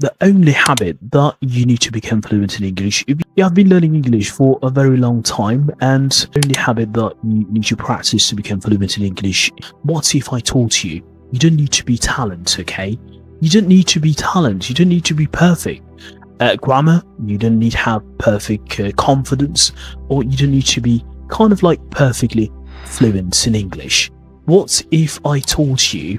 the only habit that you need to become fluent in English, if you have been learning English for a very long time, and the only habit that you need to practice to become fluent in English, what if I told you, you don't need to be talent, okay? You don't need to be talent, you don't need to be perfect. Grammar, you don't need to have perfect confidence, or you don't need to be kind of like perfectly fluent in English. What if I told you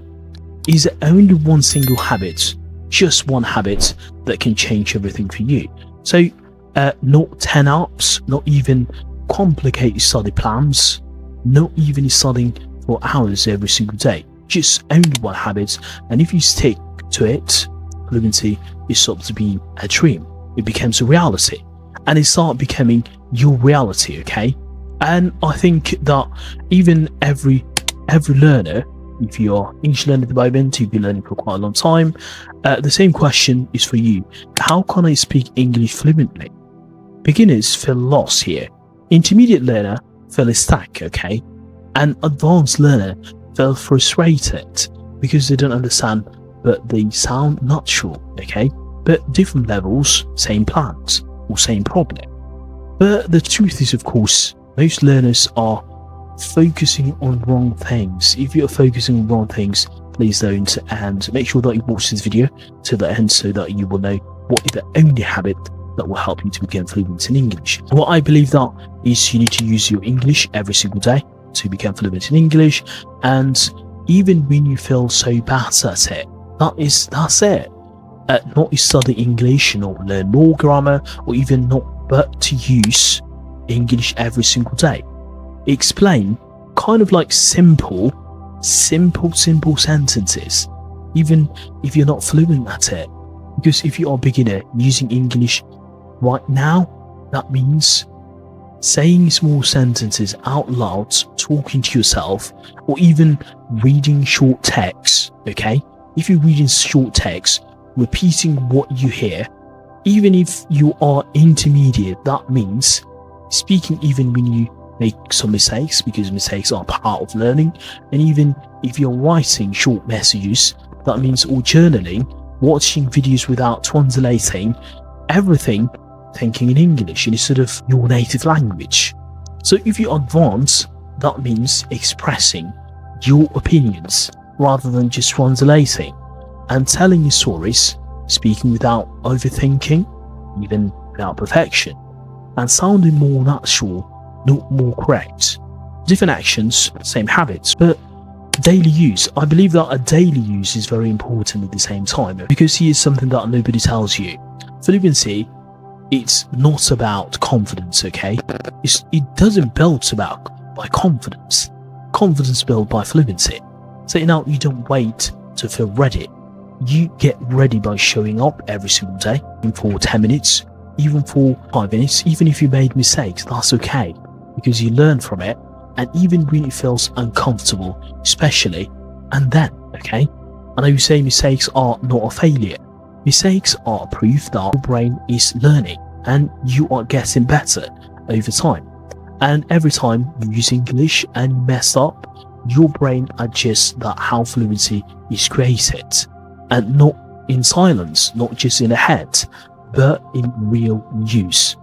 is only one single habit, just one habit that can change everything for you? So not 10 apps, not even complicated study plans, not even studying for hours every single day, just only one habit. And if you stick to it, fluency is stopped to be a dream. It becomes a reality, and it starts becoming your reality, okay? And I think that even every learner, if you're English learner at the moment, you've been learning for quite a long time, the same question is for you. How can I speak English fluently? Beginners feel lost here. Intermediate learner feel stuck, okay? And advanced learner feel frustrated because they don't understand, but they sound natural, okay? But different levels, same plans, or same problem. But the truth is, of course, most learners are focusing on wrong things. If you're focusing on wrong things, please don't, and make sure that you watch this video to the end so that you will know what is the only habit that will help you to become fluent in English. What I believe that is, you need to use your English every single day to become fluent in English, and even when you feel so bad at it, that's it. Not to study English, not learn more grammar, or even not, but to use English every single day. Explain kind of like simple sentences, even if you're not fluent at it. Because if you are a beginner using English right now, that means saying small sentences out loud, talking to yourself, or even reading short text, okay? If you're reading short text, repeating what you hear, even if you are intermediate, that means speaking even when you make some mistakes, because mistakes are part of learning. And even if you're writing short messages, that means, or journaling, watching videos without translating, everything thinking in English instead of your native language. So if you advance, that means expressing your opinions rather than just translating, and telling your stories, speaking without overthinking, even without perfection, and sounding more natural, not more correct. Different actions, same habits, but daily use. I believe that a daily use is very important at the same time, because here's something that nobody tells you. Fluency, it's not about confidence, okay? It doesn't build by confidence. Confidence built by fluency. So now you don't wait to feel ready. You get ready by showing up every single day, even for 10 minutes, even for 5 minutes. Even if you made mistakes, that's okay, because you learn from it. And even when it feels uncomfortable, especially, and then, okay? I know you say mistakes are not a failure. Mistakes are proof that your brain is learning and you are getting better over time. And every time you use English and you mess up, your brain adjusts that how fluency is created. And not in silence, not just in the head, but in real use.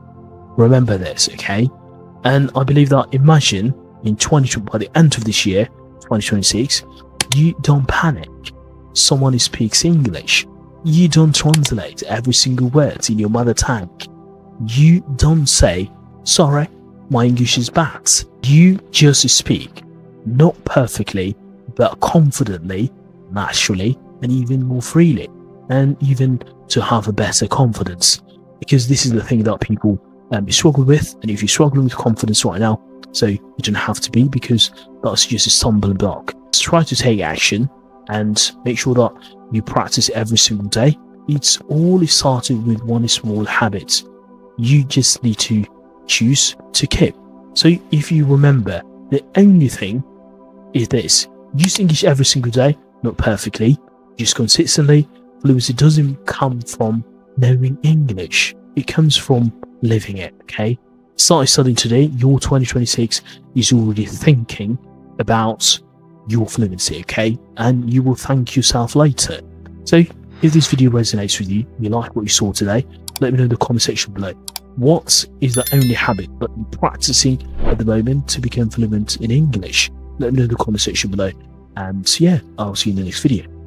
Remember this, okay? And I believe that, imagine by the end of this year, 2026, you don't panic. Someone who speaks English, you don't translate every single word in your mother tongue. You don't say, sorry, my English is bad. You just speak, not perfectly, but confidently, naturally, and even more freely, and even to have a better confidence. Because this is the thing that people struggle with, and if you're struggling with confidence right now, so you don't have to be, because that's just a stumbling block. Just try to take action and make sure that you practice every single day. It's all started with one small habit. You just need to choose to keep. So if you remember, the only thing is this: use English every single day, not perfectly, just consistently. Fluency doesn't come from knowing English, it comes from living it, okay? Start studying today. Your 2026 is already thinking about your fluency, okay? And you will thank yourself later. So If this video resonates with you, you like what you saw today, let me know in the comment section below. What is the only habit that you're practicing at the moment to become fluent in English? Let me know in the comment section below. And yeah, I'll see you in the next video.